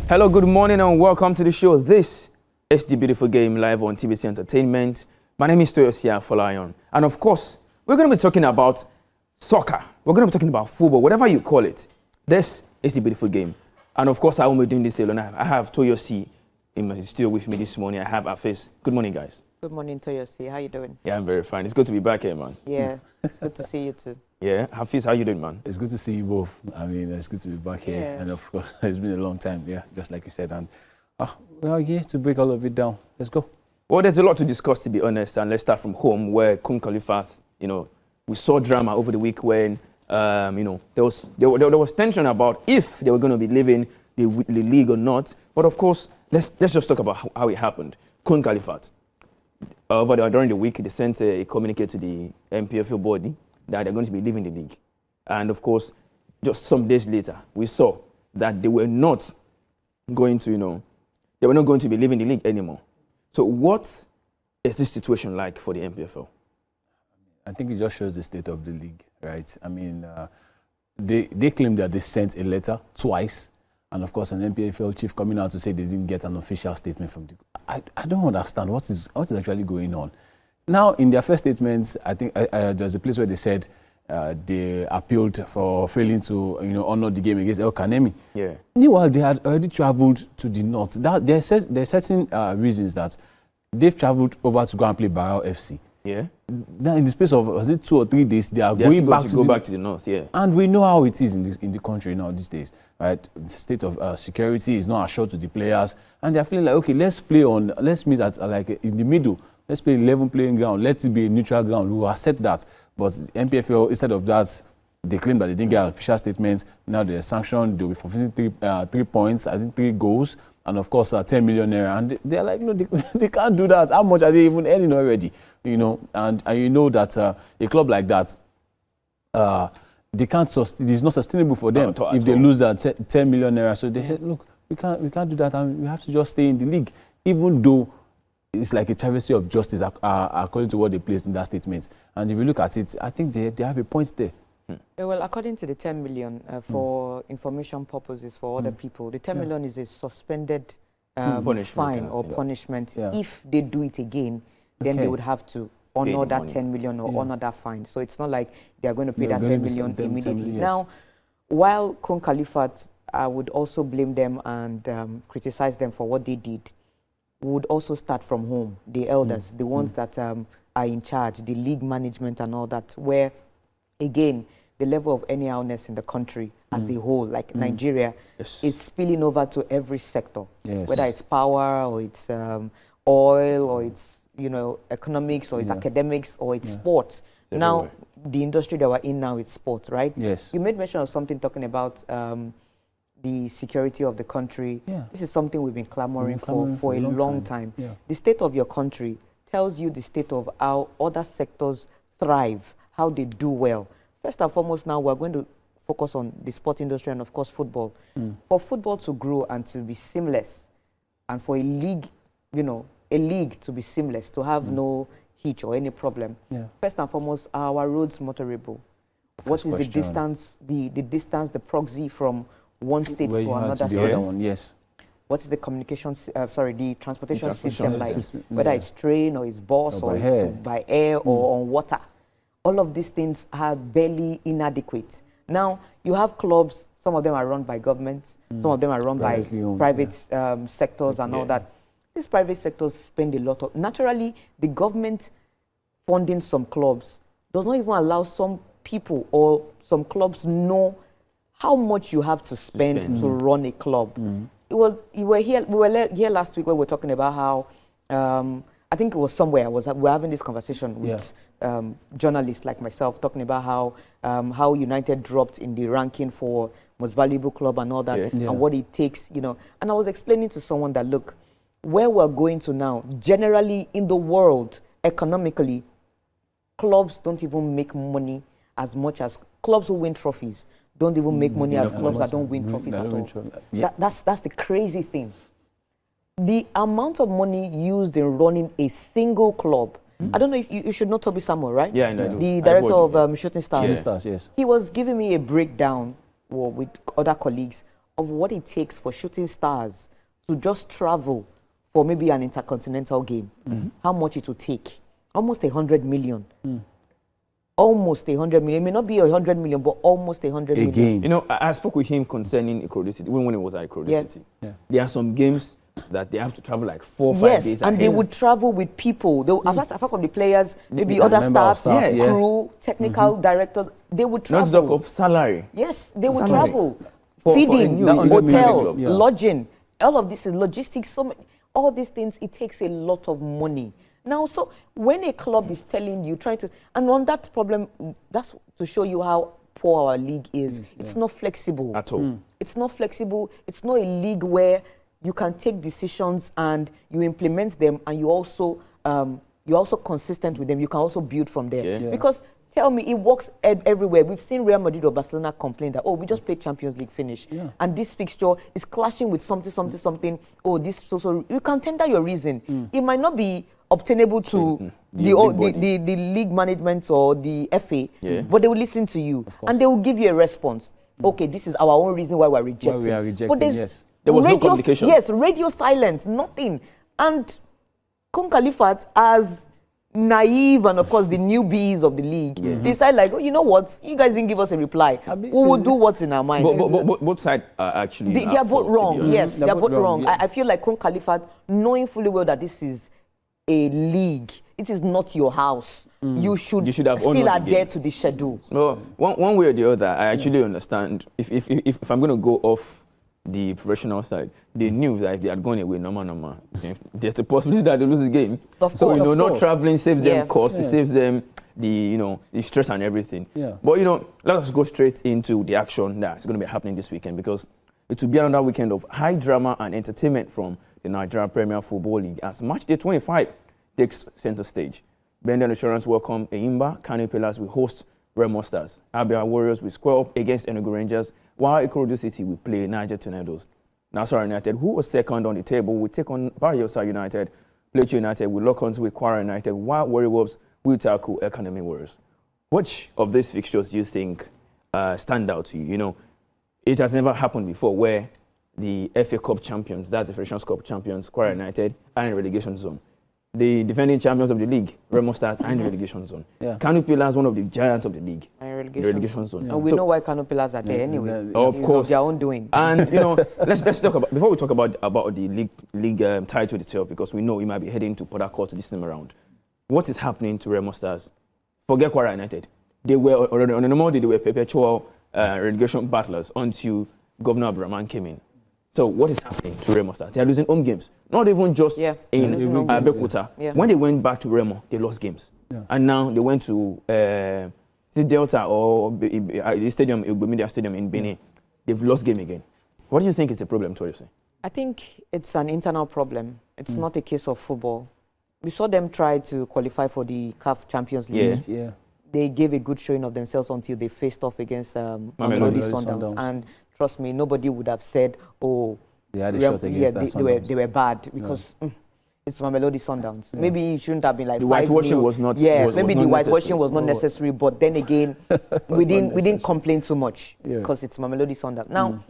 Hello, good morning and welcome to the show. This is the beautiful game live on TBC Entertainment. My name is Toyosia Folayon. And of course, we're going to be talking about soccer. We're going to be talking about football, whatever you call it. This is the beautiful game. And of course, I won't be doing this alone. I have Toyosi in my studio with me this morning. I have Afis. Good morning, guys. Good morning, Toyosi. How you doing? Yeah, I'm very fine. It's good to be back here, man. Yeah, it's good to see you too. Yeah, Hafiz, how you doing, man? It's good to see you both. I mean, it's good to be back here. And of course, it's been a long time, just like you said. And we're here to break all of it down. Let's go. Well, there's a lot to discuss, to be honest. And let's start from home, where Kun Khalifat, we saw drama over the week when, there was tension about if they were going to be leaving the league or not. But of course, let's just talk about how it happened. Kun Khalifat, during the week, they sent a communique to the MPFL body that they're going to be leaving the league. And of course, just some days later, we saw that they were not going to, be leaving the league anymore. So what is this situation like for the MPFL? I think it just shows the state of the league, right? I mean, they claim that they sent a letter twice, and of course, an MPFL chief coming out to say they didn't get an official statement from the. I don't understand what is actually going on. Now, in their first statements, I think there's a place where they said they appealed for failing to honor the game against El Kanemi. Yeah. Meanwhile, they had already traveled to the north. There's certain reasons that they've traveled over to go and play Barrow FC. Yeah. Now, in the space of 2 or 3 days, they are going back to go back to the north. Yeah. And we know how it is in the country now these days, right? The state of security is not assured to the players, and they're feeling like, okay, let's meet at in the middle. Let's play 11 playing ground. Let it be a neutral ground. We will accept that. But MPFL, instead of that, they claim that they didn't get an official statement. Now they're sanctioned. They'll be forfeiting 3 points, I think 3 goals, and of course 10 million naira. And they're like, no, they can't do that. How much are they even earning already? And you know that a club like that, they can't. It is not sustainable for them if they lose that 10 million naira. So they said, look, we can't do that, and we have to just stay in the league, even though it's like a travesty of justice according to what they placed in that statement. And if you look at it, I think they have a point there. Yeah, well, according to the 10 million, for information purposes for other people, the 10 million is a suspended fine or punishment. Yeah. If they do it again, then they would have to honor that 10 million or honor that fine. So it's not like they are going to pay that 10 million immediately. Yes. Now, while Kun Khalifat, I would also blame them and criticize them for what they did, would also start from home, the elders, the ones that are in charge, the league management and all that, where, again, the level of anyhowness in the country as a whole, like Nigeria, is spilling over to every sector, whether it's power or it's oil or it's, economics or it's academics or it's sports. Now, the industry that we're in now is sports, right? Yes. You made mention of something talking about the security of the country. Yeah. This is something we've been clamoring for a long time. Yeah. The state of your country tells you the state of how other sectors thrive, how they do well. First and foremost, now we're going to focus on the sport industry and, of course, football. For football to grow and to be seamless, and for a league, to be seamless, to have no hitch or any problem, first and foremost, are our roads motorable? What is the distance, the proxy from one state to another state? Yes. What is the the transportation system like? Whether it's train or it's bus or it's by air or on water. All of these things are barely inadequate. Now, you have clubs, some of them are run by governments, some of them are run by private sectors and all that. These private sectors spend a lot of... Naturally, the government funding some clubs does not even allow some people or some clubs know how much you have to spend to run a club. We were here last week where we were talking about how, I think it was somewhere, we were having this conversation with journalists like myself, talking about how United dropped in the ranking for most valuable club and all that, and what it takes, And I was explaining to someone that, look, where we're going to now, generally in the world, economically, clubs don't even make money as much as clubs who win trophies don't even make money as clubs that don't win trophies at all. That's the crazy thing. The amount of money used in running a single club, I don't know if you should know Toby Samuel, right? Yeah, I know. The director of Shooting Stars. Shooting Stars, yes. He was giving me a breakdown with other colleagues of what it takes for shooting stars to just travel for maybe an intercontinental game, how much it will take. Almost 100 million. Almost 100 million. It may not be 100 million, but almost 100 million. You know, I spoke with him concerning Ikorodu City, when it was at Ikorodu City. There are some games that they have to travel like 4 or 5 days and ahead. they would travel with people. Apart from the players, maybe other staffs, crew, technical directors, they would travel. Not talk of salary. Yes, they would travel. For Feeding, hotel, Yeah. lodging, all of this is logistics. So many, all these things, it takes a lot of money. Now, so when a club is telling you, trying to, and on that problem, that's to show you how poor our league is. It's not flexible. At all. It's not flexible. It's not a league where you can take decisions and you implement them, and you're also consistent with them. You can also build from there. Because tell me, it works everywhere. We've seen Real Madrid or Barcelona complain that, oh, we just played Champions League finish, and this fixture is clashing with something. Oh, this so you can tender your reason. It might not be obtainable to the league management or the FA, but they will listen to you and they will give you a response. Okay, this is our own reason why we're rejecting. Why we are rejecting, but there was no communication. Yes, radio silence, nothing. And Kun Khalifat, as naive and of course the newbies of the league, they decide like, oh, you know what? You guys didn't give us a reply. We will do what's in our mind. But both sides are actually... They are both wrong. Yes, they're both wrong. I feel like Kun Khalifat, knowing fully well that this is a league, it is not your house. You should have still adhere to the schedule. Well, one way or the other, I actually understand. If I'm going to go off the professional side, they knew that if they had gone away, normal, there's a possibility that they lose the game. Of so course. not traveling saves them costs, it saves them the stress and everything. But let us go straight into the action that's going to be happening this weekend, because it will be another weekend of high drama and entertainment from the Nigerian Premier Football League as match day 25 takes center stage. Bendel Insurance welcome Eimba. Kano Pillars will host Remo Stars. Abia Warriors will square up against Enugu Rangers, while Ikorodu City will play Niger Tornadoes. Nassau United, who was second on the table, will take on Bariosa United. Plateau United will lock on with Kwara United, while Warrior Wolves will tackle Academy Warriors. Which of these fixtures do you think stand out to you? It has never happened before where the FA Cup champions, that's the Federations Cup champions, Kwara United, are in relegation zone. The defending champions of the league, Remo Stars, are in the relegation zone. Kano Pillars, one of the giants of the league, in the relegation zone. And we know why Kano Pillars are there anyway. Of course. Of their own doing. And, let's talk about, before we talk about the league title itself, because we know we might be heading to Port Harcourt this time around. What is happening to Remo Stars? Forget Kwara United. They were already, on the normal day, they were perpetual relegation battlers until Governor Abdurrahman came in. So what is happening to Remo Stars? They are losing home games. Not even just in Abeokuta. When they went back to Remo, they lost games. And now they went to the Delta or the stadium, Media Stadium in Benin. They've lost game again. What do you think is the problem, Toyosi? I think it's an internal problem. It's not a case of football. We saw them try to qualify for the CAF Champions League. They gave a good showing of themselves until they faced off against Mamelodi Sundowns. And trust me, nobody would have said, oh, they had a shot against they were bad, because it's Mamelodi Sundowns. Maybe it shouldn't have been like the whitewashing was not. Maybe the whitewashing was not necessary, but then again, we didn't complain too much because it's Mamelodi Sundowns. Now,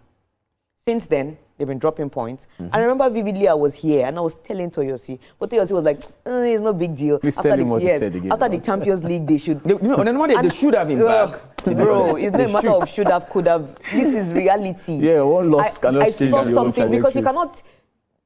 since then, they've been dropping points. I remember vividly I was here and I was telling Toyosi, but Toyosi was like, it's no big deal. After the Champions League, they should. They should have been back. Bro, it's not a matter of should have, could have. This is reality. One loss cannot change. I saw something because you cannot.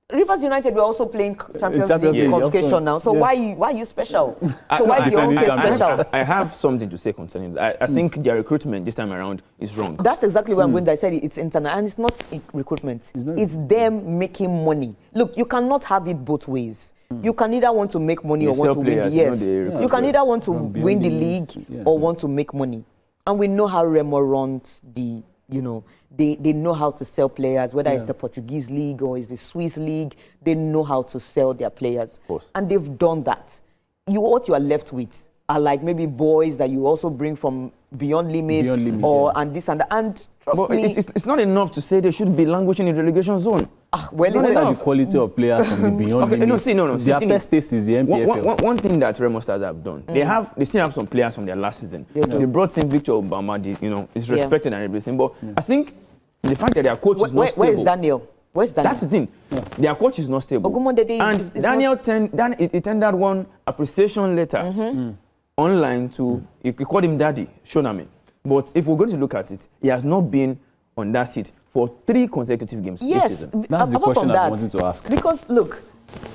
Rivers United were also playing Champions League qualification now. So why are you special? So why is your own case special? I have something to say concerning that. I think their recruitment this time around is wrong. That's exactly where I'm going. I said it's internal, and it's not recruitment. It's them making money. Look, you cannot have it both ways. You can either want to make money or want to win the You can either want to win the league or want to make money. And we know how Remo runs the. They know how to sell players, whether it's the Portuguese league or it's the Swiss league. They know how to sell their players. And they've done that. What you are left with are like maybe boys that you also bring from beyond limit, and this and that. And trust me, it's not enough to say they should be languishing in the relegation zone. Well, it's not the quality of players from the beyond limit. Their first taste is the MPFL. One thing that Remo Stars have done, they still have some players from their last season. They brought in Victor Obama, is respected and everything. But I think The fact that their coach is not stable. Where is Daniel? Where's Daniel? That's the thing. Yeah. Their coach is not stable. And Daniel tendered one appreciation letter online to, you called him Daddy, Shonami. But if we're going to look at it, he has not been on that seat for 3 consecutive games this season. That's the question I wanted to ask. Because look,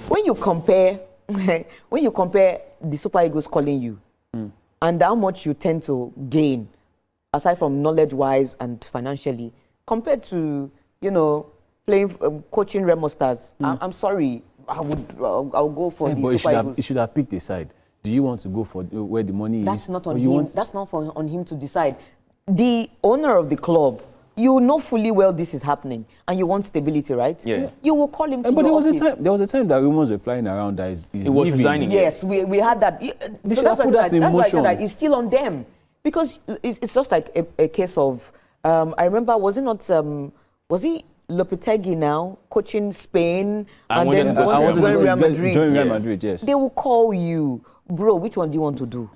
when you compare the Super Eagles calling you and how much you tend to gain, aside from knowledge-wise and financially, compared to, playing, coaching Remo Stars, I'm sorry, I'll go for the Super Eagles. He should have picked a side. Do you want to go for where the money That's is? Not on him. That's not on him to decide. The owner of the club, you know fully well this is happening, and you want stability, right? Yeah. You will call him to but your office. There was a time that rumors were flying around that he was resigning. Yes, we had that. So that's why I said that it's still on them, because it's just like a case of. I remember, was it not? Was he Lopetegui now coaching Spain and then wanted to join Real Madrid? Join Real Madrid, yes. They will call you, bro. Which one do you want to do?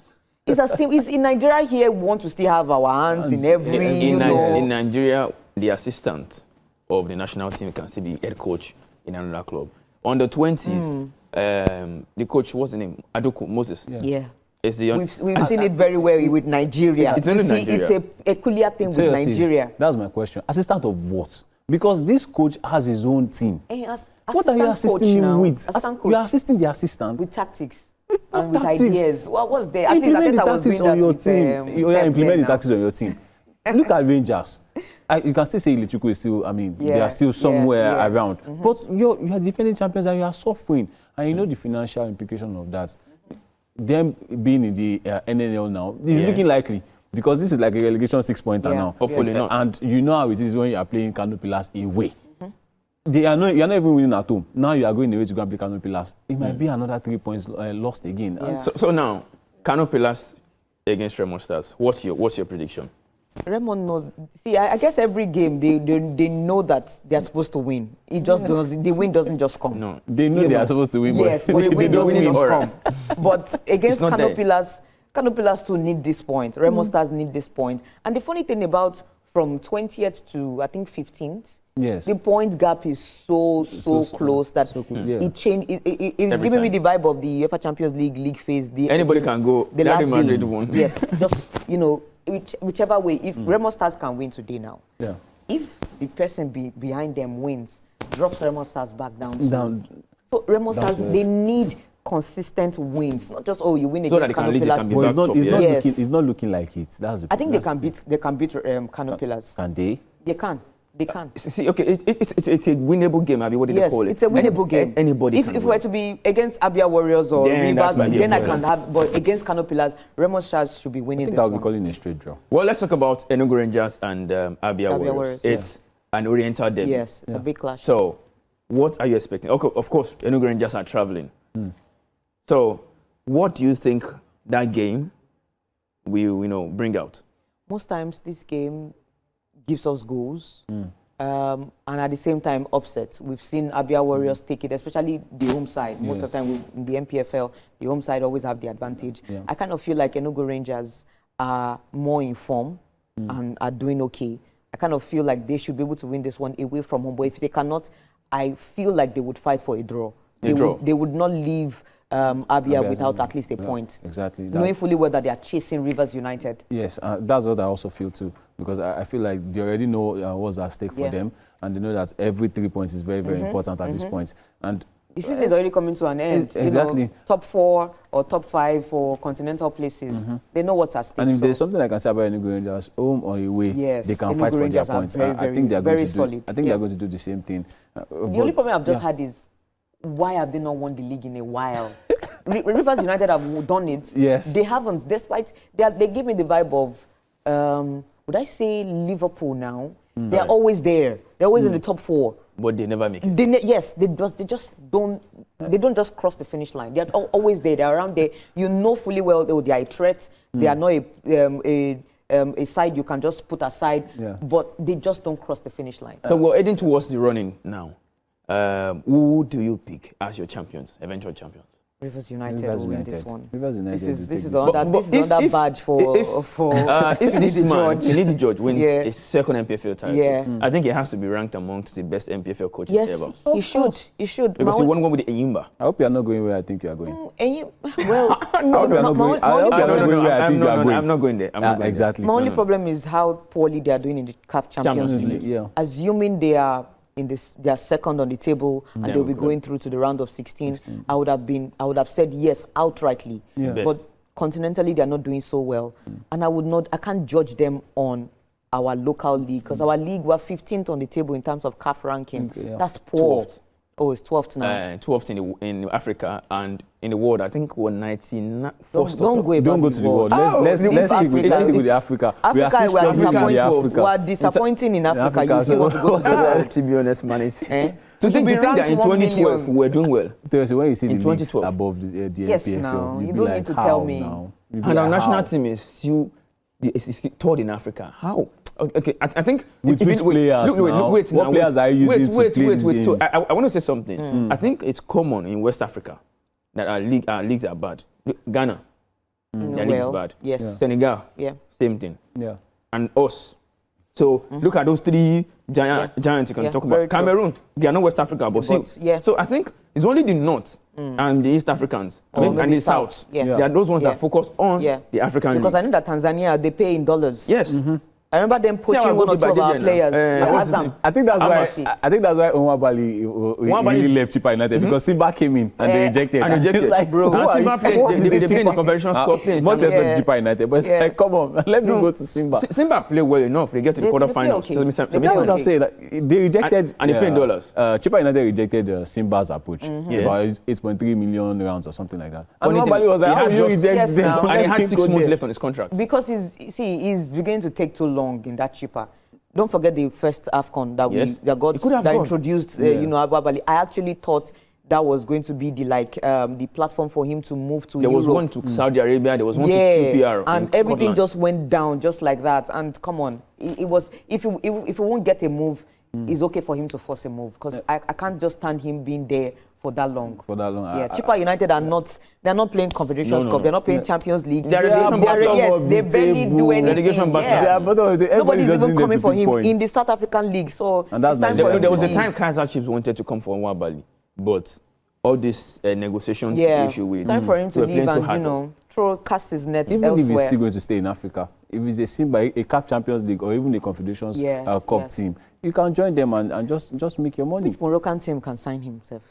It's as simple. It's in Nigeria here. We want to still have our hands in every. In Nigeria, the assistant of the national team can still be head coach in another club. On the 20s, the coach, what's the name? Adoku Moses. Yeah. It's the we've seen it very well with Nigeria. It's a peculiar thing with Nigeria. That's my question. Assistant of what? Because this coach has his own team. What are you assisting him with? You are assisting the assistant with tactics. And with ideas. What was there? Implement the tactics on your team. Implement the tactics on your team. Look at Rangers. You can still say Ilichuku is still, they are still somewhere around. But you are defending champions and you are suffering. And you know the financial implication of that. Them being in the NNL now is looking likely. Because this is like a relegation 6-pointer now. Hopefully not. And you know how it is when you are playing Kano Pillars away. You are not even winning at home. Now you are going away to go and play Kano Pillars. It might be another 3 points lost again. Yeah. So now, Kano Pillars against Remo Stars. What's your prediction? Remo knows. See, I guess every game they know that they are supposed to win. It just doesn't. The win doesn't just come. No, they know they are supposed to win. Yes, but the win doesn't just come. But against Kano Pillars too need this point. Remo Stars need this point. And the funny thing about from 20th to I think 15th. Yes. The point gap is so close that it changed. It's giving me the vibe of the UEFA Champions League phase. Anybody can go. The last Madrid game. won. Yes, just whichever way. If Remo Stars can win today now, if the person behind them wins, drops Remo Stars back down. So Remo Stars they need consistent wins, not just you win against Kano Pillars. It's not looking like it. I think they can beat Kano Pillars. Can they? They can. They can. See, okay, it's a winnable game, Abi. What did they call it? Yes, it's a winnable game. Anybody if we're to be against Abia Warriors or Rivers, then I can have. But against Kano Pillars, Remo Stars should be winning this one. I think I'll be calling a straight draw. Well, let's talk about Enugu Rangers and Abia Warriors. It's an Oriental derby. Yes, it's a big clash. So, what are you expecting? Okay, of course, Enugu Rangers are traveling. So, what do you think that game will bring out? Most times, this game gives us goals, and at the same time, upsets. We've seen Abia Warriors take it, especially the home side. Most of the time, in the MPFL, the home side always have the advantage. Yeah. I kind of feel like Enugu Rangers are more in form and are doing okay. I kind of feel like they should be able to win this one away from home. But if they cannot, I feel like they would fight for a draw. They would not leave Abia without at least a point. Exactly. Knowing fully well that they are chasing Rivers United. Yes, that's what I also feel too. Because I feel like they already know what's at stake for them. And they know that every 3 points is very, very important at this point. And the season is already coming to an end. Exactly. Top 4 or top 5 for continental places. They know what's at stake. And if there's something I can say about Enugu Rangers, home or away, they can fight for their points. I think they're going to solid. I think they're going to do the same thing. The only problem I've just had is, why have they not won the league in a while? Rivers United have done it. Yes. They haven't, despite, they give me the vibe of, would I say Liverpool now? They're always there. They're always in the top 4. But they never make it. Yes, they just don't just cross the finish line. They're always there. They're around there. You know fully well they are a threat. They are not a side you can just put aside. But they just don't cross the finish line. So we're heading towards the running now. Who do you pick as your champions, eventual champions? Rivers United will win this one. Rivers United. This is another badge for if this man, Finidi George, wins a second MPFL title, I think he has to be ranked amongst the best MPFL coaches ever. Yes, he should. He should. Because he won one with the Enyimba. I hope you are not going where I think you are going. Well, I hope you are not going. I hope you are not going where I think you are going. I'm not going there. Exactly. My only problem is how poorly they are doing in the CAF Champions League. Yeah. Assuming they are they are second on the table and they'll be going through to the round of 16. I would have said yes outrightly. Yeah. But continentally they are not doing so well. And I can't judge them on our local league because our league we're 15th on the table in terms of CAF ranking. That's poor. 12th. Oh, it's 12th now. 12th in Africa and in the world. I think we're 99th. Don't go to the world. Let's stick with Africa. Africa, we are disappointing in Africa. You still want to go to the world. To be honest, man, it's to think that in 2012 we're doing well. When you see the leagues above the yes, PFL, now you don't need to tell me. And our national team is still third in Africa. How? Okay, I think with which players now? What players are you using to play this game? So I want to say something. I think it's common in West Africa that our leagues are bad. Ghana, their league is bad. Yes. Senegal, same thing. Yeah. And us. So look at those three giants you can talk about. Cameroon, they are not West Africa, but so I think it's only the North and the East Africans, and the South. They are those ones that focus on the African leagues. Because I know that Tanzania, they pay in dollars. Yes. I remember them poaching one or two of our players. I think that's why Omar Bali really left Chippa United because Simba came in and they rejected. Like, bro, Simba played. They played in the Convention Cup. Much respect to Chippa United, but like, come on, let me go to Simba. Simba play well enough. They get to the quarterfinals. That's what I'm saying. They rejected. And they pay in dollars. Chippa United rejected Simba's approach about 8.3 million rounds or something like that. And Omar Bali was like, how you reject them? And he had 6 months left on his contract. Because he's beginning to take too long in that Chippa. Don't forget the first AFCON that introduced Abu Bali. I actually thought that was going to be the platform for him to move to Europe. There was one to Saudi Arabia, there was one to QPR. And everything just went down just like that. And come on, it was if he won't get a move, it's okay for him to force a move because I can't just stand him being there for that long. Yeah, Chippa United are not playing Confederations Cup. They're not playing Champions League. They barely do anything. Relegation Nobody's even coming for him in the South African League. So and that's time there was a time Kaizer Chiefs wanted to come for Omar Bali, but all this negotiation issue with it's time for him to leave and cast his nets even elsewhere. If he's still going to stay in Africa, if it's a Simba, a CAF Champions League or even a Confederations Cup team, you can join them and just make your money. Which Moroccan team can sign himself?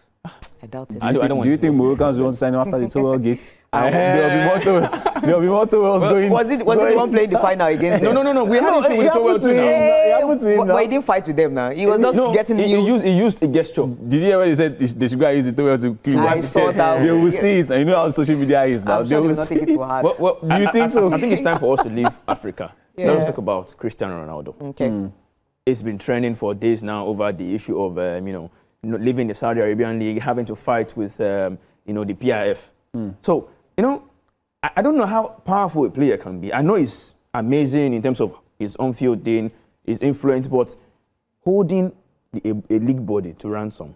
I doubt it. Do you think Moroccans want to sign him after the Towel Gates? There'll be more Towels going. Was it the one playing the final against them? No. We had issue with Towel too now. But he didn't fight with them now. He was just getting used. He used a gesture. Did you hear when he said they should go and use the towel to clean? I saw that. They will see it. You know how social media is now. I'm sure they will not take it too hard. Do you think so? I think it's time for us to leave Africa. Let's talk about Cristiano Ronaldo. Okay. It's been trending for days now over the issue of leaving the Saudi Arabian League, having to fight with the PIF. So I don't know how powerful a player can be. I know he's amazing in terms of his on-field thing, his influence, but holding a league body to ransom.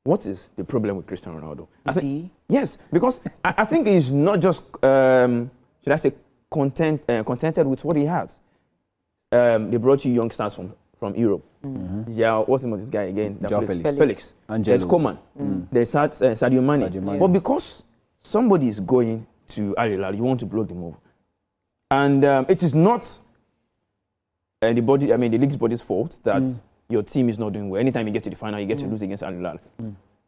What is the problem with Cristiano Ronaldo? Yes, because I think he's not just should I say contented with what he has. They brought you youngsters from Europe. Yeah, what's the name of this guy again? Felix. There's Coman. There's Sadio Mane. But because somebody is going to Al Hilal, you want to block the move. And it is not the league's body's fault that your team is not doing well. Anytime you get to the final, you get to lose against Al Hilal.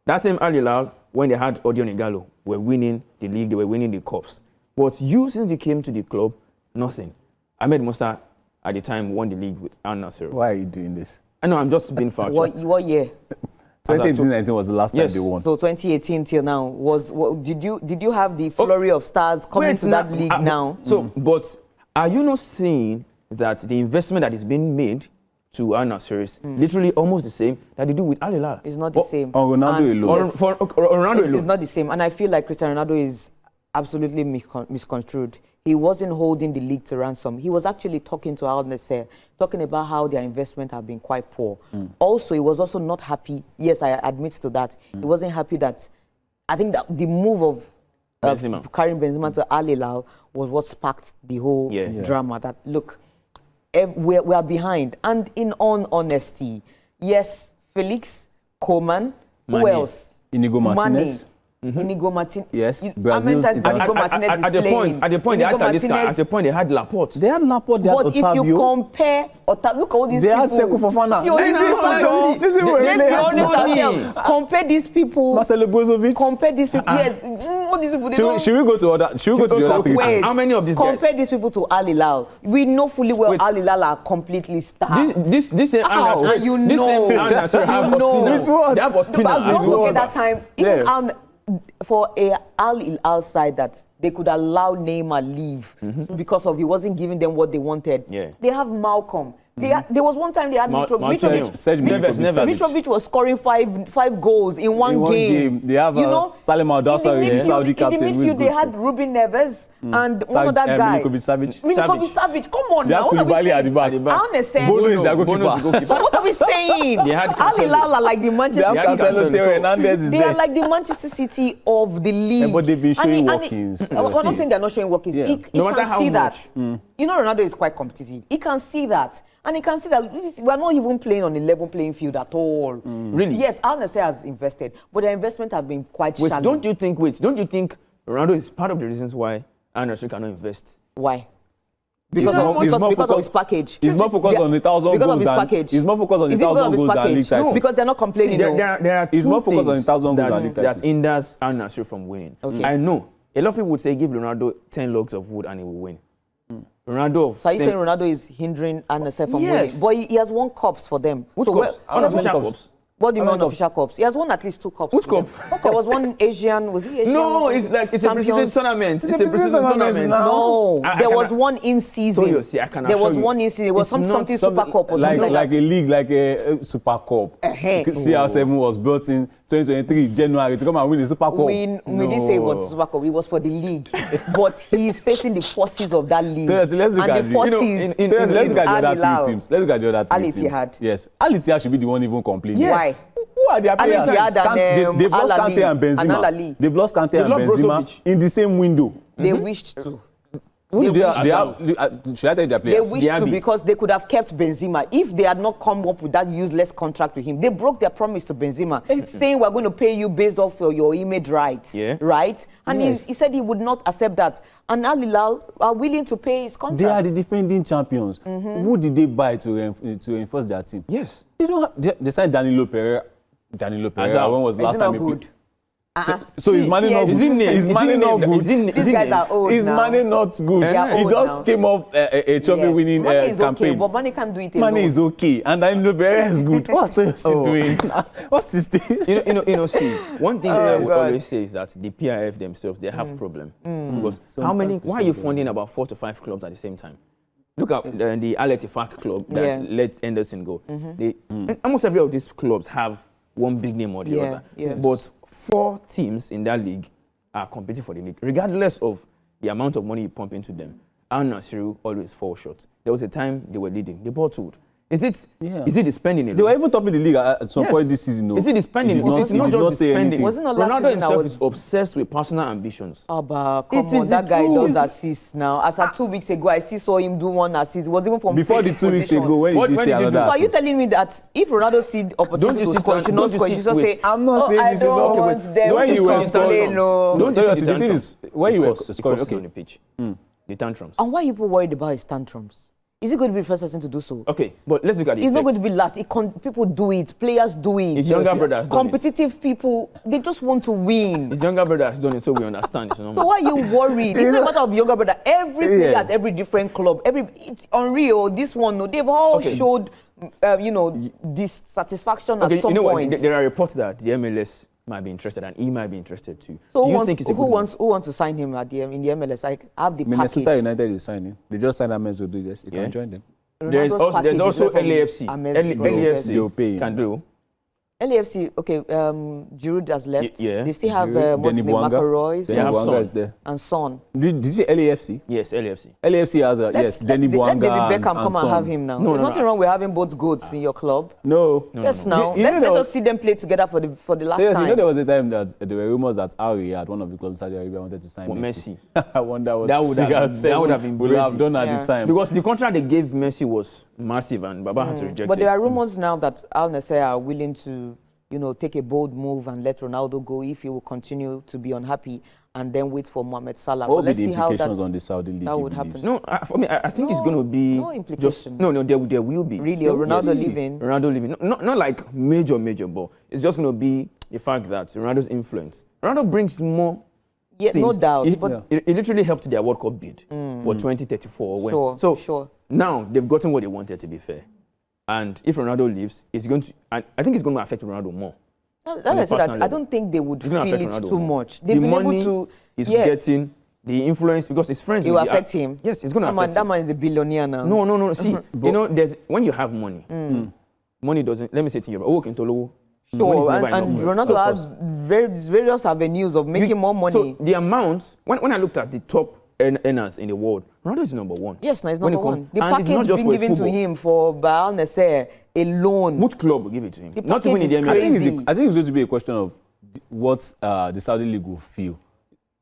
That same Al Hilal, when they had Odion Ighalo, were winning the league, they were winning the cups. But you, since you came to the club, nothing. Ahmed Musa at the time won the league with Al Nassr. Why are you doing this? I know, I'm just being factual. What year? 2018-19 was the last time they won. So 2018 till now did you have the flurry of stars coming to that league now? So, but are you not seeing that the investment that is being made to Al Nassr is literally almost the same that they do with Al Hilal? It's not the same. On Ronaldo alone. Ronaldo alone. It's not the same, and I feel like Cristiano Ronaldo is absolutely misconstrued. He wasn't holding the league to ransom. He was actually talking to Al Nassr, talking about how their investment have been quite poor. Also, he was also not happy. Yes, I admit to that. He wasn't happy that I think that the move of carrying Benzema to Al Hilal was what sparked the whole drama. That look, we are behind, and in all honesty, yes, Felix, Coman, who else? Inigo Martinez. Inigo Martinez. Yes, Brazil's Inigo Martinez is playing. At the point, they had Talisca. At the point, they had Laporte. They had Laporte. They had but Otavio. if you compare, look at all these they people. They had Sekou Fofana. Let's be honest ourselves. Compare these people. Marcelo Brozovic. Compare these people. Yes, all these people. Should we go to other? Should we go to the other three teams? How many of these guys? Compare these people to Al Hilal. We know fully well Al Hilal are completely starved. This same Al you know. They have Ospina. Don't forget that time. Even for a Al Hilal side that they could allow Neymar leave because of he wasn't giving them what they wanted. Yeah. They have Malcolm. There was one time they had Mitrovic. Mitrovic was scoring five goals in one game. They have Salim Al-Dawsari, Saudi captain. In the midfield, they had Ruben Neves and one other guy. Milinkovic Savic. Come on now. What are we saying? I understand. Bono is their goalkeeper. So what are we saying? Al Hilal are like the Manchester City. They are like the Manchester City of the league. But they've been showing workings. I'm not saying they're not showing workings. He can see that. You know, Ronaldo is quite competitive. He can see that. And you can see that we're not even playing on a level playing field at all. Really? Yes, Al Nassr has invested, but the investment has been quite shallow. Don't you think Ronaldo is part of the reasons why Al Nassr cannot invest? Why? Because of his package. He's more focused on 1,000 goals. Because of his package. He's more focused on 1,000 goals than league title. No, because they're not complaining. There are he's more focused on 1,000 goals than league title. That hinders Al Nassr from winning. Okay. I know. A lot of people would say give Ronaldo 10 logs of wood and he will win. Ronaldo. So are you saying Ronaldo is hindering Al Nassr from winning? But he has won cups for them. Which cups? Unofficial cups. What do you mean unofficial cups? He has won at least 2 cups. Which cup? There was one Asian. Was he Asian? No, it's a preseason tournament. It's a preseason tournament. No, there was one in season. There was one in season. It was something Super Cup or something like a league, like a Super Cup. CR7 was built in 2023 January to come and win the Super Cup. We didn't say it was Super Cup. It was for the league, but he's facing the forces of that league. Let's look at the other 3 teams. Let's look at the other 3 teams. Yes, Al Ittihad should be the one even complaining. Why? Who are their players? They've lost Kante and Benzema. They've lost Kante and Benzema in the same window. They wished to. Should I tell you their players? They wished to because they could have kept Benzema if they had not come up with that useless contract with him. They broke their promise to Benzema, saying we're going to pay you based off your image rights, right? And he said he would not accept that. And Al Hilal are willing to pay his contract. They are the defending champions. Who did they buy to reinforce their team? Yes. They don't have. They signed Danilo Pereira. When was the last time he played? So is Mane not good? Is Mane not good? These guys are old now. Is Mane not good? He just came off a trophy-winning Mane is campaign. Okay, but Mane can't do it alone. Mane is okay, and Danilo Pereira is good. What's Toyosi doing? What is this? See, one thing that I would always say is that the PIF themselves, they have problem. Because why are you funding about 4 to 5 clubs at the same time? Look at the Al Ettifaq club that let Henderson go. Almost every of these clubs have one big name or the other. Yes. But 4 teams in that league are competing for the league, regardless of the amount of money you pump into them. Al Nassr always fall short. There was a time they were leading. They bottled. Is it the spending? They were even topping the league at some point this season. No. Is it the spending? It's not just the spending. Ronaldo himself is obsessed with personal ambitions. Come on, that guy does assists now. As of 2 weeks ago, I still saw him do 1 assist. It was even from before the 2 weeks ago. When did you see another assist? So are you telling me that if Ronaldo sees opportunity to score, he should not score? You just say, I'm not saying you should not want them to complain. Don't you see the tantrums? When you were scoring on the pitch, the tantrums. And why are you people worried about his tantrums? Is he going to be the first person to do so? Okay, but let's look at it. He's not going to be last. People do it. Players do it. His younger brother has done competitive people, they just want to win. His younger brother has done it, so we understand. So why are you worried? It's not a matter of younger brother. Every player at every different club, it's unreal. This one, they've all showed, dissatisfaction at some point. There are reports that the MLS might be interested, and he might be interested too. So who wants to sign him in the MLS? I have the Minnesota package. United is signing. They just signed James Rodriguez. You can join them. There's also LAFC. LAFC can do. LAFC, okay, Giroud has left. Yeah. They still have Denny Bwanga. Royce Denny Bwanga is there. and Son. Did you say LAFC? Yes, LAFC. LAFC has yes, Denny Bwanga. Let David Beckham and come and Son. have him now. No, There's nothing wrong with having both goats in your club. No. Yes, now. Let us see them play together for the last Yes, time. you know there was a time that there were rumors that Ari at one of the clubs in Saudi Arabia wanted to sign Messi. I wonder what That would have been would have done at the time. Because the contract they gave Messi was massive and Baba had to reject But it. there are rumors now that Al Nassr are willing to, take a bold move and let Ronaldo go if he will continue to be unhappy and then wait for Mohamed Salah. What but will let's be the see how implications on the Saudi league? that would happen. No, for me, I think it's going to be no implication. there will be. Really, There Ronaldo will be. leaving? Ronaldo leaving. Not like major, but it's just going to be the fact that Ronaldo's influence. Ronaldo brings more. Yeah, no things. doubt. It literally helped their World Cup bid for 2034. Sure. Now they've gotten what they wanted, to be fair. And if Ronaldo leaves, it's going to. I think it's going to affect Ronaldo more. That's I said that I don't think they would feel it Ronaldo too more. much. They've The been money able to. is getting the influence because his friends. It will affect him. Yes, it's going to affect him. That man is a billionaire now. No. See, there's when you have money, money doesn't. Let me say to you, work into low. Sure, and Ronaldo has various avenues of making more money. So the amount, when I looked at the top earners in the world, Ronaldo is number one. Yes, no, he's number one. The and it's not package just being for given to him for Al Nassr alone. Which club will give it to him? The Not even in package the is MLS. crazy. I think it's going to be a question of what the Saudi league will feel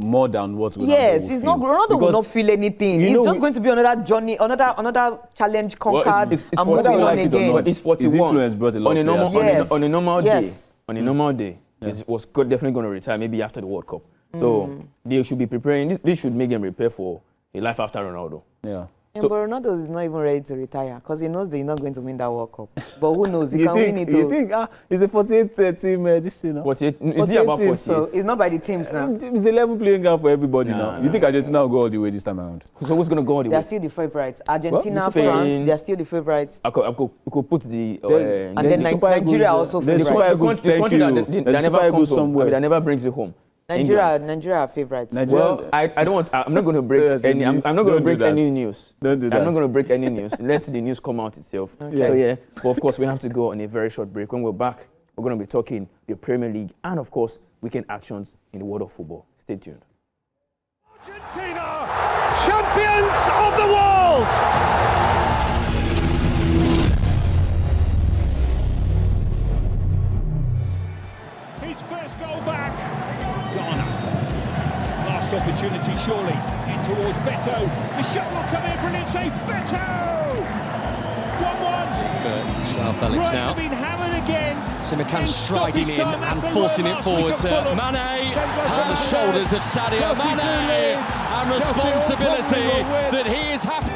more than what Ronaldo Yes, will it's feel. not. Ronaldo will not feel anything. He's just going to be another journey, another challenge conquered it's and moving on again. But it's 41. His influence brought a lot on a of normal, players. on a normal day. Yes. On a normal day, he was definitely going to retire maybe after the World Cup. So they should be preparing. This should make them prepare for a life after Ronaldo. Yeah. But Ronaldo is not even ready to retire because he knows that he's not going to win that World Cup. But who knows? He can win it. You think it's a 48 team this thing now? 48. Is it about 48? So it's not by the teams now. It's a level playing ground for everybody now. You think Argentina will go all the way this time around? So who's going to go all the way? They're still the favourites. Argentina, Spain. France, they're still the favourites. I could put the... and then Nigeria also the favourites. Super Eagles, that never brings it home. Nigeria are favourites. Well, I don't want. I'm not going to break any. I'm not going to break any news. Don't do that. I'm not going to break any news. Let the news come out itself. Okay. So but of course we have to go on a very short break. When we're back, we're going to be talking the Premier League and of course weekend actions in the world of football. Stay tuned. Argentina, champions of the world. Opportunity surely in towards Beto. The shot will come in, brilliant save, Beto! 1-1 for Joao Felix right, now. Been hammered again. Simakan striding in and forcing it forward to Mane on the shoulders of Sadio Mane, and responsibility that he is happy.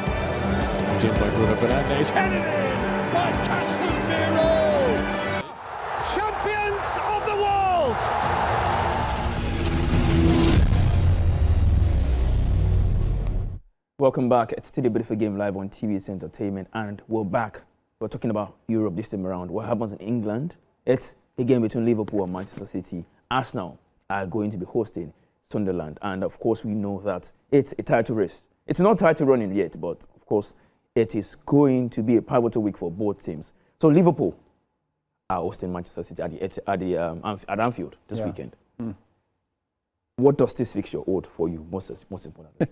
Done by Bruno Fernandes, headed in by Casemiro. Champions of the world. Welcome back. It's still a beautiful game live on TV's Entertainment, and we're back. We're talking about Europe this time around. What happens in England? It's a game between Liverpool and Manchester City. Arsenal are going to be hosting Sunderland, and of course we know that it's a title race. It's not title running yet, but of course it is going to be a pivotal week for both teams. So Liverpool are hosting Manchester City at Anfield this weekend. What does this fixture hold for you, most importantly?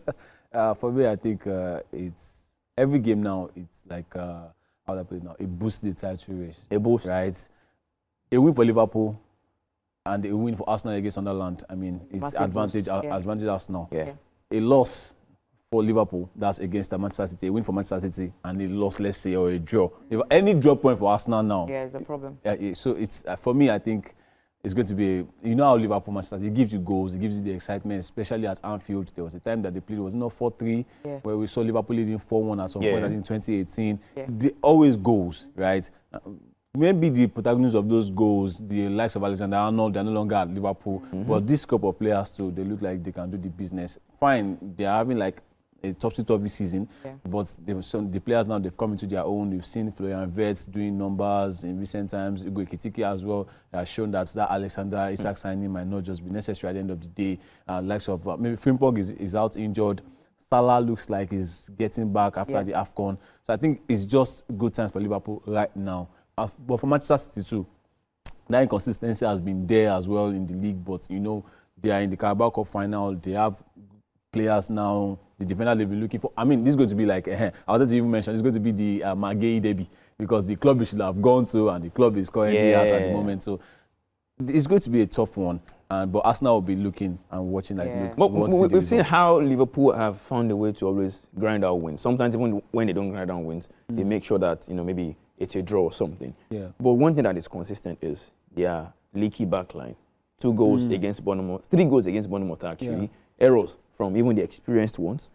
For me, I think it's every game now. It's like how do I put it now? It boosts the title race. A boost, right? A win for Liverpool and a win for Arsenal against Sunderland. I mean, it's Massive advantage boost, Arsenal. Yeah. A loss for Liverpool, that's against the Manchester City. A win for Manchester City and a loss, let's say, or a draw. If any draw point for Arsenal now. Yeah, it's a problem. So it's for me, I think. It's going to be, you know how Liverpool Manchester, it gives you goals, it gives you the excitement, especially at Anfield. There was a time that they played, it was not 4-3, where we saw Liverpool leading 4-1 at some point, I think 2018. They always goals, right? Maybe the protagonists of those goals, the likes of Alexander-Arnold, they're no longer at Liverpool, but this group of players too, they look like they can do the business. Fine, they're having like a topsy-turvy season, but the players now, they've come into their own. We've seen Florian Wirtz doing numbers in recent times. Ugo Ekitike as well has shown that Alexander Isak signing might not just be necessary at the end of the day. Likes of maybe Frimpong is out injured. Salah looks like he's getting back after the AFCON. So I think it's just good time for Liverpool right now. But for Manchester City too, that inconsistency has been there as well in the league, but you know, they are in the Carabao Cup final. They have players now. The defender they'll be looking for. I mean, this is going to be like, I wanted to even mention, it's going to be the Magei derby, because the club should have gone to, and the club is currently out at the moment. So it's going to be a tough one. But Arsenal will be looking and watching. But we've seen how Liverpool have found a way to always grind out wins. Sometimes even when they don't grind out wins, they make sure that, you know, maybe it's a draw or something. Yeah. But one thing that is consistent is their leaky backline. 2 goals against Bournemouth, 3 goals against Bournemouth actually. Errors from even the experienced ones.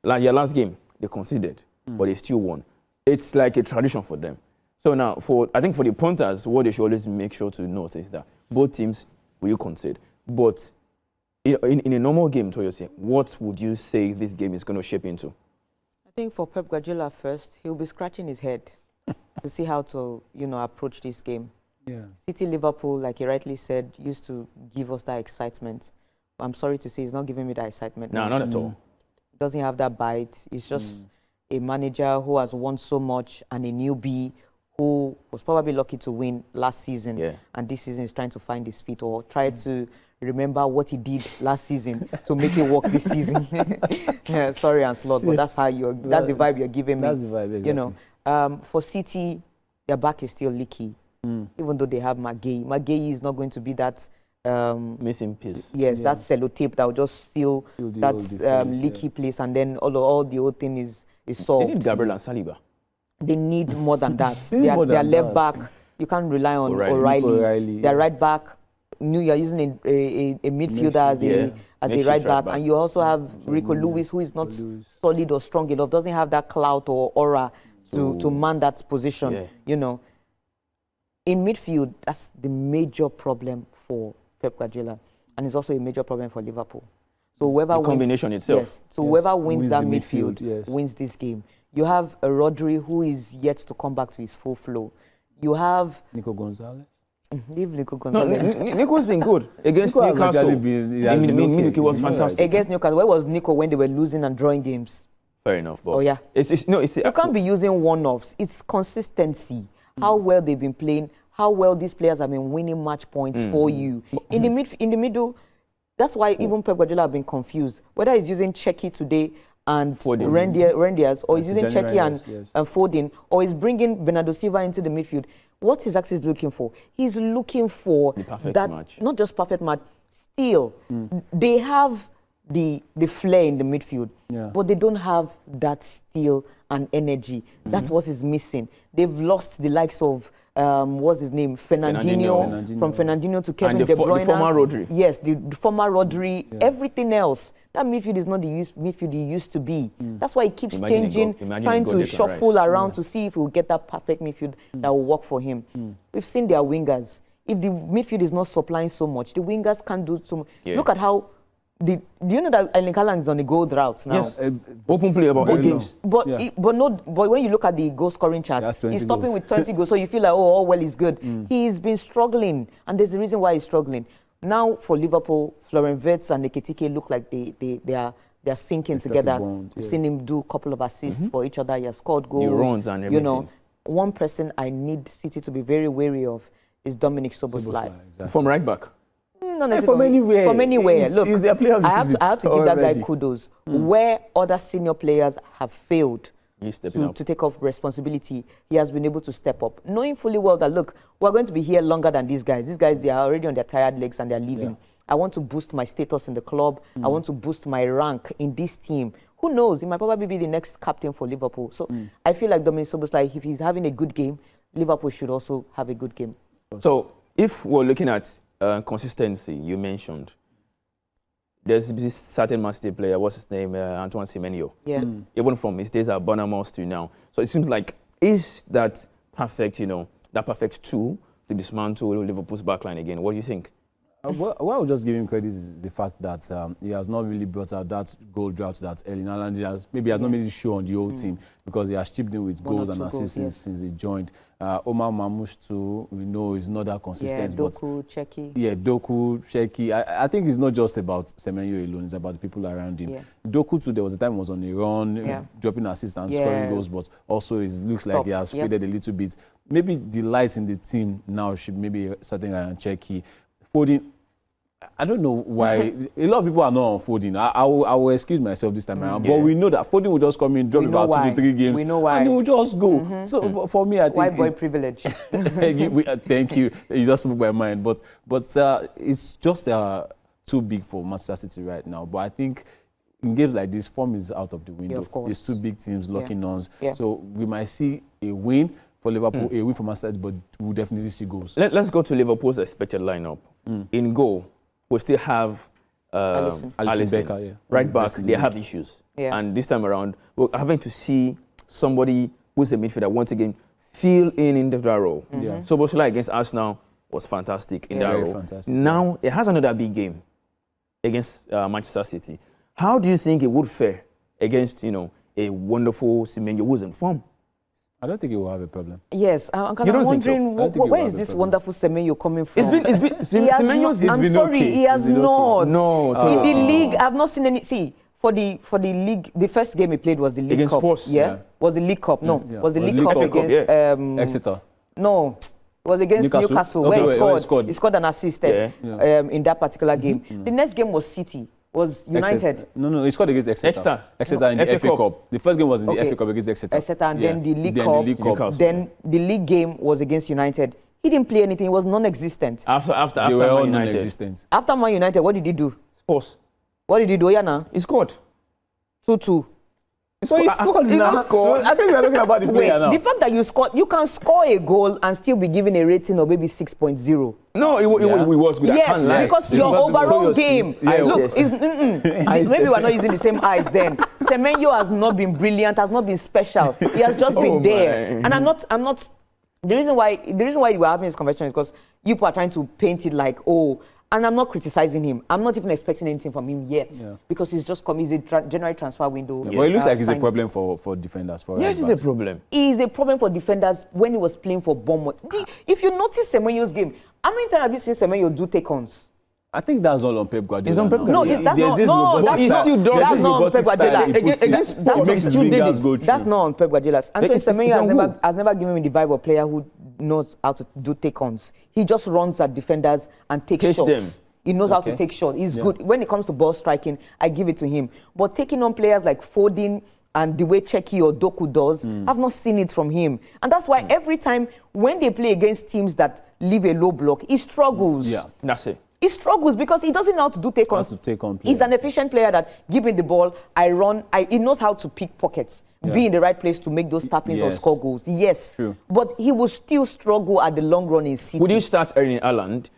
Like your last game, they conceded, but they still won. It's like a tradition for them. So now, I think for the punters, what they should always make sure to note is that both teams will concede. But in a normal game, Toyosi, what would you say this game is going to shape into? I think for Pep Guardiola first, he'll be scratching his head to see how to, you know, approach this game. Yeah. City Liverpool, like he rightly said, used to give us that excitement. I'm sorry to say, he's not giving me that excitement. No, not at all. Doesn't have that bite. He's just a manager who has won so much and a newbie who was probably lucky to win last season. Yeah. And this season is trying to find his feet or try to remember what he did last season to make it work this season. Yeah, sorry, Anslot, but that's how that's the vibe you're giving me. That's the vibe, exactly. You know, for City, their back is still leaky. Even though they have Magei. Magei is not going to be that missing piece. Yes, that sellotape that will just seal that leaky place, and then all the whole thing is solved. They need Gabriel and Saliba. They need more than that. Their left back, you can't rely on O'Reilly. Their right back, you're using a midfielder as a right back, and you also have Rico Lewis, who is not solid or strong enough, doesn't have that clout or aura to man that position. Yeah. You know, in midfield, that's the major problem for Pep Guardiola, and it's also a major problem for Liverpool. So whoever combination itself. Yes. So whoever wins that midfield wins this game. You have a Rodri who is yet to come back to his full flow. You have Nico Gonzalez. Leave Nico Gonzalez. No, Nico's been good against Newcastle. Nico was fantastic. Against Newcastle, where was Nico when they were losing and drawing games? Fair enough. But yeah. You can't be using one-offs. It's consistency. How well they've been playing. How well these players have been winning match points for you. In the middle, that's why even Pep Guardiola have been confused. Whether he's using Czeki today and Rendias, or he's using Czeki and Foden, or he's bringing Bernardo Silva into the midfield. What he's actually looking for? He's looking for the perfect match. Not just perfect match. Still, they have the flair in the midfield, but they don't have that steel and energy. That's what is missing. They've lost the likes of what's his name, Fernandinho. From Fernandinho to Kevin De Bruyne. The former Rodri. Yes, the former Rodri. Everything else. That midfield is not the midfield he used to be. That's why he keeps changing, trying to shuffle around to see if he will get that perfect midfield that will work for him. We've seen their wingers. If the midfield is not supplying so much, the wingers can't do so much. Look at how. Do you know that Erling Haaland is on a goal drought now? Yes, open play about 8 games. But when you look at the goal scoring chart, he's stopping with 20 goals. So you feel like, all well is good. He's been struggling, and there's a reason why he's struggling. Now for Liverpool, Florian Wirtz and Ekitike look like they are sinking together. We've seen him do a couple of assists for each other. He has scored goals. He runs and everything. You know, one person I need City to be very wary of is Dominic Szoboszlai. Exactly. From right back. Not necessarily from anywhere. Look, he's the player of the season. I have to give that guy kudos. Where other senior players have failed to take up responsibility, he has been able to step up, knowing fully well that, look, we're going to be here longer than these guys. These guys, they are already on their tired legs and they're leaving. Yeah. I want to boost my status in the club. I want to boost my rank in this team. Who knows? He might probably be the next captain for Liverpool. So I feel like Dominic Szoboszlai, if he's having a good game, Liverpool should also have a good game. So if we're looking at consistency, you mentioned, there's this certain Man City player, what's his name, Antoine Semenyo. Yeah. Even from his days at Bournemouth to now. So it seems like, is that perfect, that perfect tool to dismantle Liverpool's backline again? What do you think? What I would just give him credit is the fact that he has not really brought out that goal drought that Erling Haaland has not made it show on the whole team, because he has chipped in with goals and assists since he joined. Omar Mamouche too, we know is not that consistent. Yeah, Doku, Czeki. Yeah, Doku, Czeki. I think it's not just about Semenyo alone, it's about the people around him. Yeah. Doku too, there was a time he was on a run, dropping assists and scoring goals, but also it looks like he has faded a little bit. maybe the lights in the team now should maybe something like Cherki. Foden, I don't know why. A lot of people are not on Foden. I will excuse myself this time around. But we know that Foden will just come in, drop about 2 to 3 games. We know why. And he will just go. So for me, I think white boy privilege. Thank you. You just moved my mind. But it's just too big for Manchester City right now. But I think in games like this, form is out of the window. Yeah, of course. It's 2 big teams locking arms. Yeah. So we might see a win for Liverpool, a win for Manchester City, but we'll definitely see goals. Let's go to Liverpool's expected lineup. In goal, we still have Alisson Becker, yeah. Right back, they have issues. Yeah. And this time around, we're having to see somebody who's a midfielder once again fill in that role. Yeah. So Bosola against Arsenal was fantastic in that Very role. fantastic. Now, it has another big game against Manchester City. How do you think it would fare against, a wonderful Semenyo who's in form? I don't think he will have a problem. Yes, I'm You don't think so? wondering where is this wonderful Semenyo coming from? Semenyo's I'm been sorry, okay. he has not. No, in the league, I've not seen any. See, for the league, the first game he played was the League Against Cup. Spurs, Yeah? Was the League Cup? No, Yeah. was the Was League League Cup Cup, against Exeter. No, it was against Newcastle, Okay, where he scored. He scored an assist in that particular game. The next game was City. Was United. Exeter. No, he scored against Exeter. Exeter in the FA FA Cup. The first game was in the FA Cup against Exeter. Exeter, and then the League Cup. Cup. Then the league game was against United. He didn't play anything. He was non-existent. After They were all Man United. non-existent. After Man United, what did he do? Spurs. What did he do, Yana? He scored. 2-2. So he scored now. I think we are talking about the Wait, player now. the fact that you can score a goal and still be given a rating of maybe 6.0. No, it was good. I Yes, can't lie. because It your was overall glorious. game, Yeah, look, yes. maybe we're not using the same eyes then. Semenyo has not been brilliant, has not been special. He has just been there. My. And I'm not. The reason why we're having this conversation is because you people are trying to paint it like, and I'm not criticizing him. I'm not even expecting anything from him yet because he's just come. He's a January transfer window. Well, it looks like it's a problem for defenders. Yes, it's a problem. He is a problem for defenders when he was playing for Bournemouth. If you notice Semenyo's game, how many times have you seen Semenyo do take-ons? I think that's all on Pep Guardiola. It's on Pep now. Guardiola. No, that's not on Pep Guardiola. That's not on Pep Guardiola. Antoine Semenyo has never given me the vibe of a player who knows how to do take-ons. He just runs at defenders and takes shots. Them. He knows how to take shots. He's good. When it comes to ball striking, I give it to him. But taking on players like Foden and the way Cherki or Doku does, I've not seen it from him. And that's why every time when they play against teams that leave a low block, he struggles. Yeah, that's it. He struggles because he doesn't know how to do take-ons. He's an efficient player that give me the ball, I run. He knows how to pick pockets, be in the right place to make those tap-ins or score goals. Yes, true. But he will still struggle at the long run in City. Would you start Erling Haaland,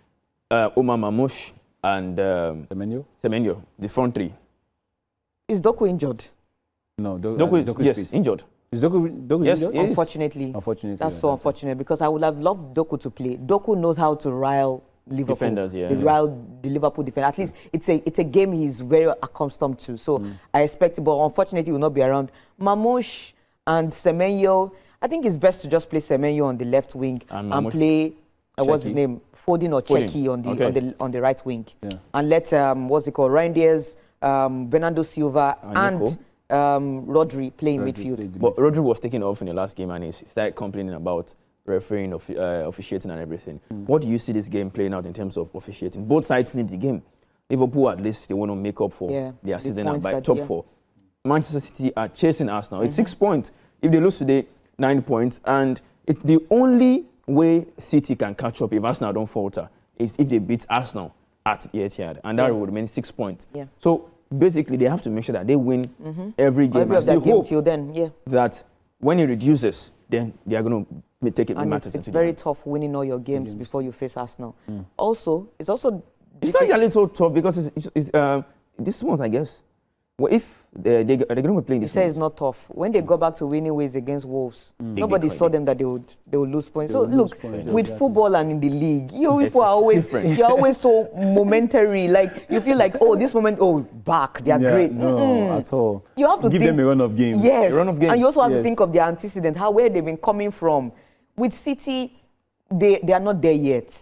Omar Mamouche, and Semenyo, the front three? Is Doku injured? No, Doku is injured. Is Doku Yes, injured? Unfortunately. That's so unfortunate because I would have loved Doku to play. Doku knows how to rile Liverpool. Defenders, rile the Liverpool defender. At least it's a game he's very accustomed to. So I expect, but unfortunately he will not be around. Mamouche and Semenyo, I think it's best to just play Semenyo on the left wing and play what's his name, Foden or Cherki on the right wing, and let Reinders, Bernardo Silva and Rodri play in midfield. But Rodri was taken off in the last game and he started complaining about refereeing, officiating and everything. What do you see this game playing out in terms of officiating? Both sides need the game. Liverpool, at least, they want to make up for their season by top 4. Manchester City are chasing Arsenal. It's 6 points. If they lose today, 9 points. And the only way City can catch up if Arsenal don't falter is if they beat Arsenal at the Etihad. And that would remain 6 points. So basically, they have to make sure that they win every game. Every of that game till then, that when it reduces, then they are going to take it. And it's very tough winning all your games before you face Arsenal. Also, it's not a little tough because it's this month, I guess. Well, if they're going to be playing this, you say it's not tough. When they go back to winning ways against Wolves, nobody saw them that they would lose points. So look, with football and in the league, you people are always different. You're always so momentary. Like you feel like, this moment, back, they are great. No, at all. You have to give them a run of games. Yes, a run of games. And you also have to think of their antecedent, where they've been coming from. With City, they are not there yet.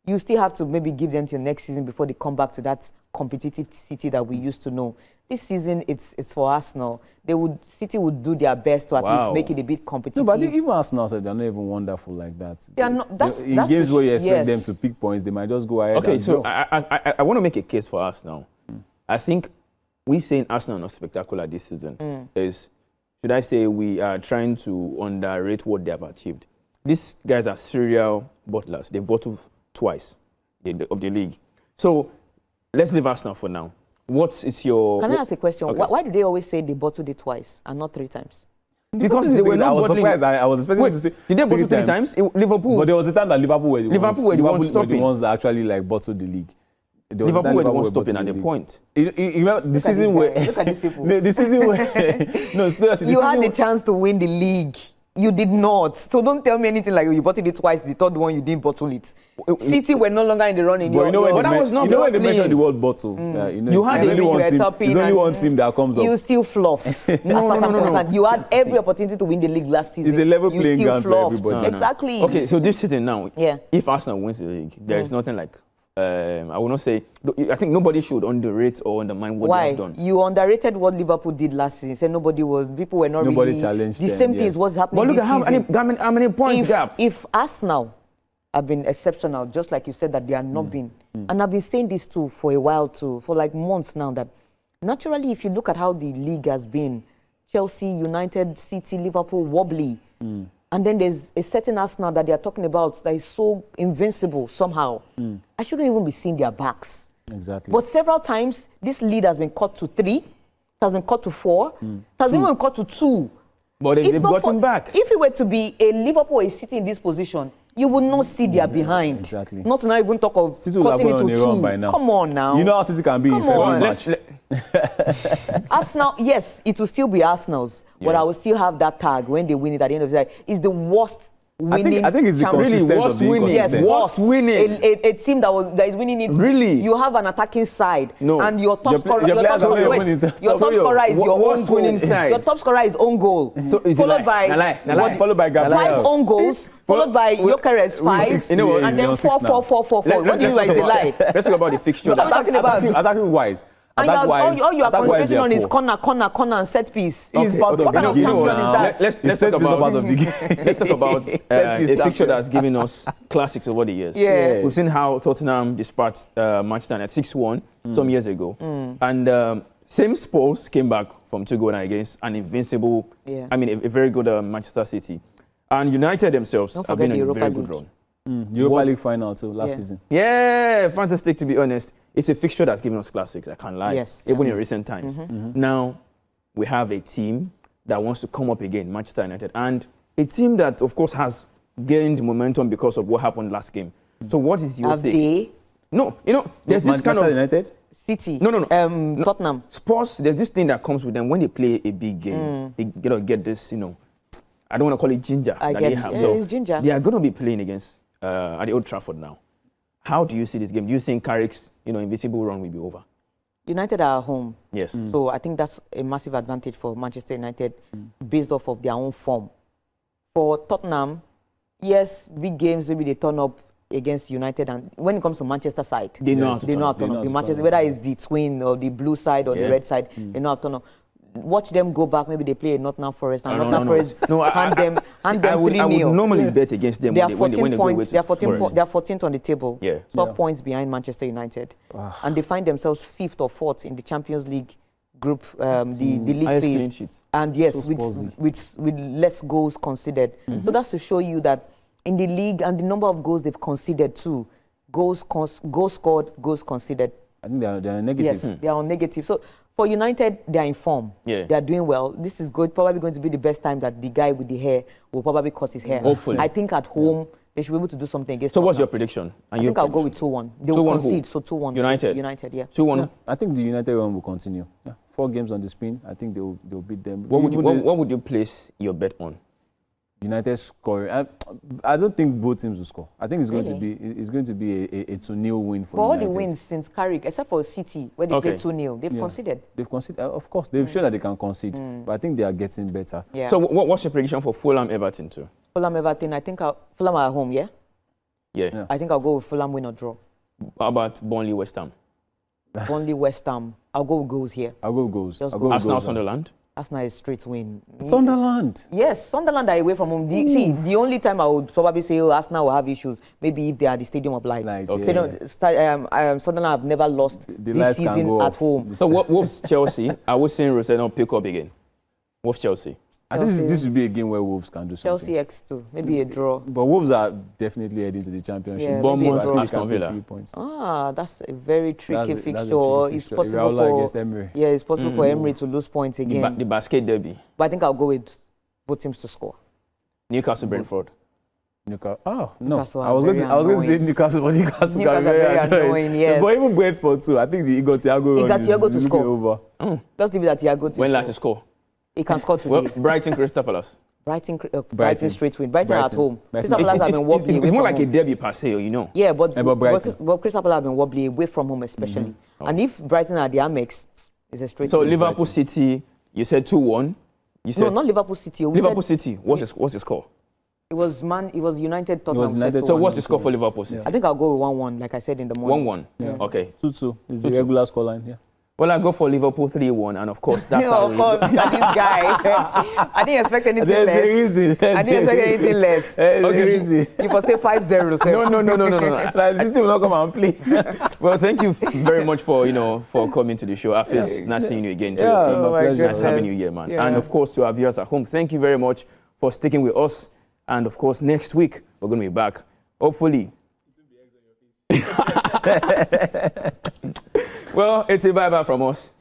You still have to maybe give them till next season before they come back to that competitive City that we used to know. This season, it's for Arsenal. City would do their best to at least make it a bit competitive. No, but I think even Arsenal said they're not even wonderful like that. They are not. That's games where you expect them to pick points, they might just go ahead. Okay, and so draw. I want to make a case for Arsenal. I think we saying Arsenal are not spectacular this season is, should I say, we are trying to underrate what they have achieved. These guys are serial bottlers. They've bottled twice of the league. So let's leave Arsenal for now. What is your... Can I ask a question? Okay. Why do they always say they bottled it twice and not 3 times? Because they were not I was bottling. surprised. I was expecting Wait, to say did they bottle 3 times? Liverpool. But there was a time that Liverpool were the ones that actually like bottled the league. Liverpool were the ones stopping at the point. You remember the season where... Look at these people. The season where... You had the chance to win the league. You did not. So don't tell me anything like you bottled it twice, the third one you didn't bottle it. City were no longer in the running. But that was not when they mentioned the word bottle, You had it's only one team that comes up. You still fluffed. No. You had every opportunity to win the league last season. It's a level playing ground for everybody. Exactly. Okay, so this season now, Yeah. if Arsenal wins the league, there is nothing like... I will not say... I think nobody should underrate or undermine what they have done. You underrated what Liverpool did last season. Said people were not Nobody challenged the them, same thing is what's happening But look this at season. how many points gap. If Arsenal have been exceptional, just like you said that they are not been, and I've been saying this too for a while too, for like months now, that naturally if you look at how the league has been, Chelsea, United, City, Liverpool, wobbly. And then there's a certain Arsenal that they are talking about that is so invincible somehow. I shouldn't even be seeing their backs. Exactly. But several times, this lead has been cut to 3, it has been cut to 4, it has even been cut to 2. But they've gotten back. If it were to be a Liverpool or a City in this position, you would not see their behind. Exactly. Not to now even talk of City cutting it to 2. by now. Come on now. You know how City can be in every match. Arsenal, yes, it will still be Arsenal's, but I will still have that tag when they win it at the end of the day. It's the worst winning. I think it's the consistency of the winning. Yes, worst winning. A team that is winning it. Really? You have an attacking side, No. and your top scorer, your players are not winning. your top scorer is your own Worst goal. winning side. Your top scorer is own goal, followed by Followed by Gabriel. 5 own goals, followed by Gyökeres 5, You know what? and then 4. What do you mean by it's a lie? Let's talk about the fixture. What are you talking about? Attacking wise. And all you are concentrating on is corner and set piece. It's part of What kind of the game. champion is that? Let's talk about part of the game. let's talk about a fixture that's given us classics over the years. Yeah. We've seen how Tottenham dispatched Manchester at 6-1 some years ago, and same Spurs came back from 2-0 against an invincible. I mean, a very good Manchester City, and United themselves have been on a very good run. Europa League final too last season. Yeah, fantastic, to be honest. It's a fixture that's given us classics, I can't lie. Yes, even in recent times. Now, we have a team that wants to come up again, Manchester United, and a team that, of course, has gained momentum because of what happened last game. So what is your take? No, there's this kind of... United? City. No. Tottenham. Spurs, there's this thing that comes with them when they play a big game. They get this, I don't want to call it ginger they have. So it's ginger. they are going to be playing against at the Old Trafford now. How do you see this game? Do you think Carrick's invisible run will be over? United are at home. Yes. So I think that's a massive advantage for Manchester United based off of their own form. For Tottenham, yes, big games, maybe they turn up against United, and when it comes to Manchester side, they know how to turn up. The Manchester, whether it's the twin or the blue side or the red side, they know how to turn up. Watch them go back. Maybe they play Nottingham Forest, and Nottingham Forest hand them 3-0. I would normally bet against them. They are 14 points. They are 14th on the table. Yeah. 12 points behind Manchester United, and they find themselves 5th or 4th in the Champions League group, the league phase. And yes, with less goals conceded. So that's to show you that in the league and the number of goals they've conceded too, goals scored, goals conceded. I think they are negative. Yes, they are on negative. So for United, they are in form. Yeah. They are doing well. This is probably going to be the best time that the guy with the hair will probably cut his hair. Hopefully. I think at home, they should be able to do something against So Tottenham. what's your prediction? I think I'll go with 2-1. They will concede, so 2-1. United, yeah. 2-1. Yeah, I think the United run will continue. 4 games on the spin. I think they'll beat them. What would you place your bet on? United scoring. I don't think both teams will score. I think it's going to be a 2-0 win for United. All the wins since Carrick, except for City, where they played 2-0, they've conceded. They've conceded. Of course, they've shown that they can concede, but I think they are getting better. Yeah. So what's your prediction for Fulham Everton too? Fulham Everton, I think Fulham are at home, yeah? Yeah. I think I'll go with Fulham win or draw. How about Burnley West Ham? Burnley, West Ham. I'll go with goals here. I'll go with goals. Just I'll go. go with Arsenal, goals. Sunderland. Arsenal is straight win. Sunderland. Yes, Sunderland are away from home. See, the only time I would probably say Arsenal will have issues, maybe if they are the Stadium of Light. Okay. They don't Sunderland have never lost The this lights can season go at off. home. So Wolves, Chelsea. I was seeing Roseno pick up again. Wolves, Chelsea. I think this would be a game where Wolves can do something. Chelsea X2, maybe a draw. But Wolves are definitely heading to the championship. Yeah, Bournemouth, maybe a draw. Aston Villa. 3 points. That's a very tricky That's a fixture. tricky It's fixture. possible Iraola for against Emery. Yeah, it's possible for Emery to lose points again. The basket derby. But I think I'll go with both teams to score. Newcastle, Brentford. Newcastle. Oh no! Newcastle I was going to say Newcastle, but Newcastle can be Newcastle are very annoying, yes. But even Brentford too. I think the Igor Thiago run is Thiago to looking score. over. Just leave it at Thiago to When last score. to score? He can score today. Well, Brighton, Crystal Palace. Brighton straight win. Brighton at home. Brighton. Crystal Palace have been wobbly. It's more like a derby per se, you know. Yeah, but Brighton. but Crystal Palace have been wobbly away from home especially. And if Brighton are the Amex, it's a straight So win. Liverpool City, you said 2-1. You said No, not Liverpool City. We Liverpool said City. What's the score? It was United Tottenham. United, So 2-1. what's the score for Liverpool City? I think I'll go with 1-1, like I said in the morning. 1-1. Yeah. Okay. 2-2 is the regular scoreline. Yeah. Well, I go for Liverpool 3-1, and of course that's No, how of course, this guy. I didn't expect anything There's less. a reason. I didn't expect anything less. There's a Okay. reason. You must say 5-0. No. Like, City will not come and play. Well, thank you very much for for coming to the show. I feel nice seeing you again. Too. Yeah, So, my pleasure. nice having you here, man. Yeah. And of course to our viewers at home, thank you very much for sticking with us. And of course, next week we're going to be back. Hopefully. Well, it's a bye-bye from us.